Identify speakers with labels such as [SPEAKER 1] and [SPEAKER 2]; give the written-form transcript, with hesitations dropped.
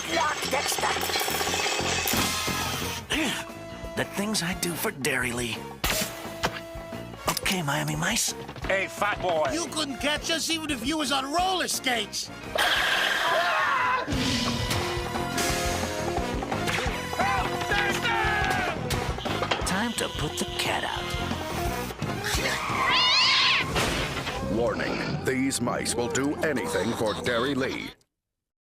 [SPEAKER 1] Good luck, Dexter.
[SPEAKER 2] The things I do for Dairy Lee. Okay, Miami Mice.
[SPEAKER 3] Hey, fat boy.
[SPEAKER 4] You couldn't catch us even if you was on roller skates.
[SPEAKER 2] Time to put the cat out.
[SPEAKER 5] Warning, these mice will do anything for Dairy Lee.